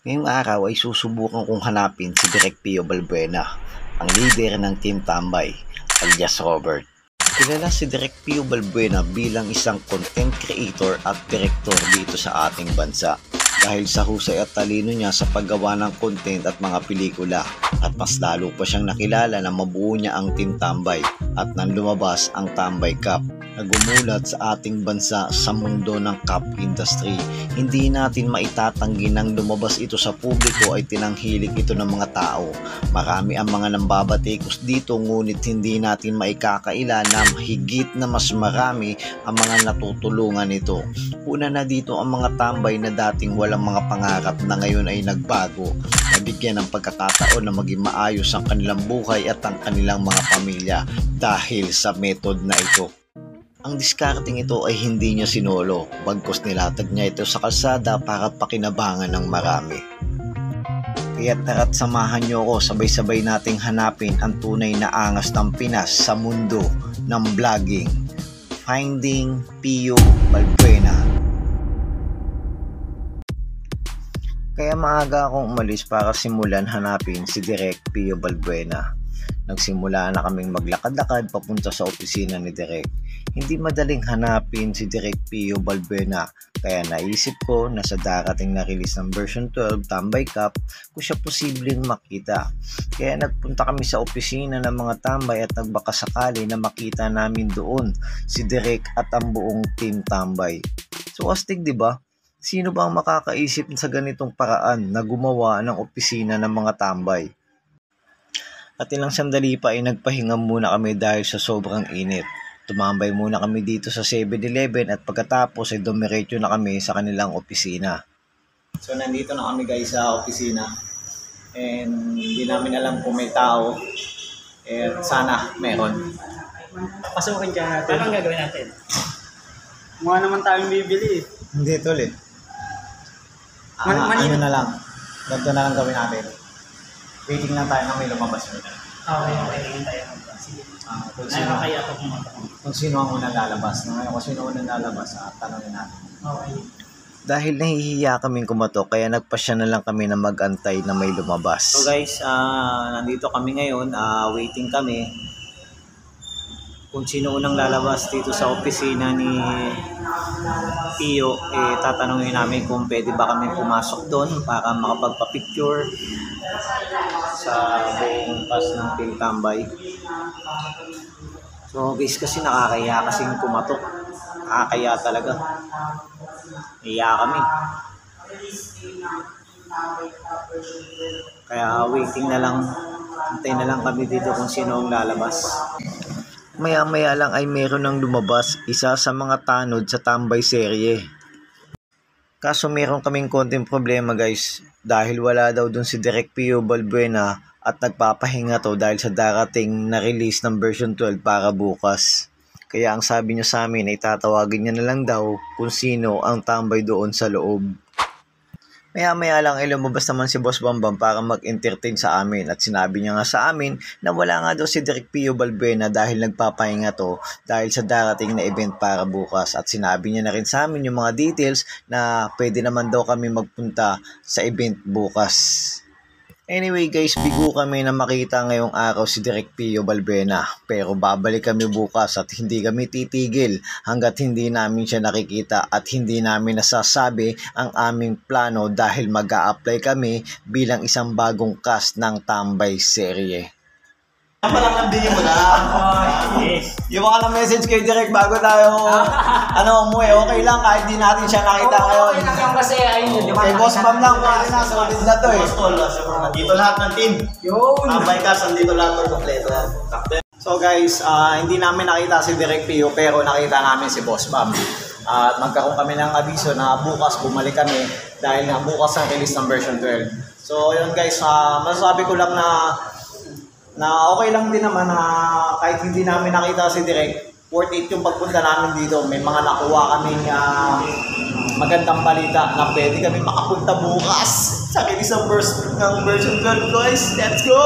Ngayong araw ay susubukan kong hanapin si Direk Pio Balbuena, ang leader ng Team Tambay, alias Robert. Kilala si Direk Pio Balbuena bilang isang content creator at director dito sa ating bansa dahil sa husay at talino niya sa paggawa ng content at mga pelikula, at mas lalo pa siyang nakilala na mabuo niya ang Team Tambay at nang lumabas ang Tambay Cup na gumulat sa ating bansa sa mundo ng cup industry. Hindi natin maitatanggi nang lumabas ito sa publiko ay tinanghilik ito ng mga tao. Marami ang mga nambabatikos dito, ngunit hindi natin maikakaila na higit na mas marami ang mga natutulungan nito. Una na dito ang mga tambay na dating walang mga pangarap na ngayon ay nagbago, nabigyan ng pagkakataon na maging maayos ang kanilang buhay at ang kanilang mga pamilya dahil sa method na ito. Ang discarding ito ay hindi niya sinolo, bagkus nilatag niya ito sa kalsada para pakinabangan ng marami. Kaya tara't samahan niyo ako, sabay-sabay nating hanapin ang tunay na angas ng Pinas sa mundo ng vlogging. Finding Pio Balbuena. Kaya maaga akong umalis para simulan hanapin si Direk Pio Balbuena. Nagsimula na kaming maglakad-lakad papunta sa opisina ni Direk. Hindi madaling hanapin si Direk Pio Balbuena, kaya naisip ko na sa darating na release ng version 12 Tambay Cup ko siya posibleng makita. Kaya nagpunta kami sa opisina ng mga tambay at nagbakasakali na makita namin doon si Direk at ang buong Team Tambay. So astig, di ba? Sino ba ang makakaisip sa ganitong paraan na gumawa ng opisina ng mga tambay? At ilang sandali pa ay nagpahinga muna kami dahil sa sobrang init. Tumambay muna kami dito sa 7-Eleven at pagkatapos ay dumiretso na kami sa kanilang opisina. So nandito na kami guys sa opisina. And hindi namin alam kung may tao. Sana meron. Pasukin dyan natin. Anong gagawin natin? Mukha naman tayong bibili. Hindi tuloy. Manila. Ano na lang. Ganito na lang gawin natin. Waiting lang tayo na may lumabas mo. Okay. Hintayin mo ba? Sige. Kaya ako pumunta ko. Kung sino ang unang lalabas. Ngayon kung sino ang unang lalabas, tanongin natin. Okay. Dahil nahihiya kaming kumatok, kaya nagpasya na lang kami na mag-antay na may lumabas. So guys, nandito kami ngayon, waiting kami. Kung sino unang lalabas dito sa opisina ni Pio, tatanungin namin kung pwede ba kami pumasok doon para makapagpa-picture sa buong cast ng Team Tambay. So guys, kasi nakakaya kasing kumatok. Nakakaya talaga. Iya kami. Kaya waiting na lang. Hintay na lang kami dito kung sino ang lalabas. Maya-maya lang ay meron ng lumabas, isa sa mga tanod sa Tambay serye. Kaso meron kaming konting problema guys, dahil wala daw dun si Direk Pio Balbuena at nagpapahinga to dahil sa darating na release ng version 12 para bukas. Kaya ang sabi niya sa amin ay tatawagin niya na lang daw kung sino ang tambay doon sa loob. Maya-maya lang ay lumabas naman si Boss Bambam para mag-entertain sa amin, at sinabi niya nga sa amin na wala nga daw si Direk Pio Balbuena dahil nagpapahinga to dahil sa darating na event para bukas, at sinabi niya na rin sa amin yung mga details na pwede naman daw kami magpunta sa event bukas. Anyway guys, bigo kami na makita ngayong araw si Direk Pio Balbuena, pero babalik kami bukas at hindi kami titigil hanggat hindi namin siya nakikita at hindi namin nasasabi ang aming plano dahil mag-a-apply kami bilang isang bagong cast ng Tambay serye. Palang nabigyan mo na. Yes. Yung mga message kay Direk bago tayo umuwi, okay lang kahit di natin siya nakita ngayon. Okay lang yung kasi ayun yun. Kay Boss Bam lang, pwede na, solid na to eh. Nandito lahat ng team. Yun. Tambay ka, nandito lahat ng kompleto. So guys, hindi namin nakita si Direk Pio pero nakita namin si Boss Bam. At magkaroon kami ng abiso na bukas bumalik kami dahil nga bukas ang release ng version 12. So yun guys, masasabi ko lang na okay lang din naman na kahit hindi namin nakita si Direk, worth it yung pagpunta namin dito. May mga nakuha kaming magandang balita na pwede kami makapunta bukas sa release ng version 12 guys. Let's go!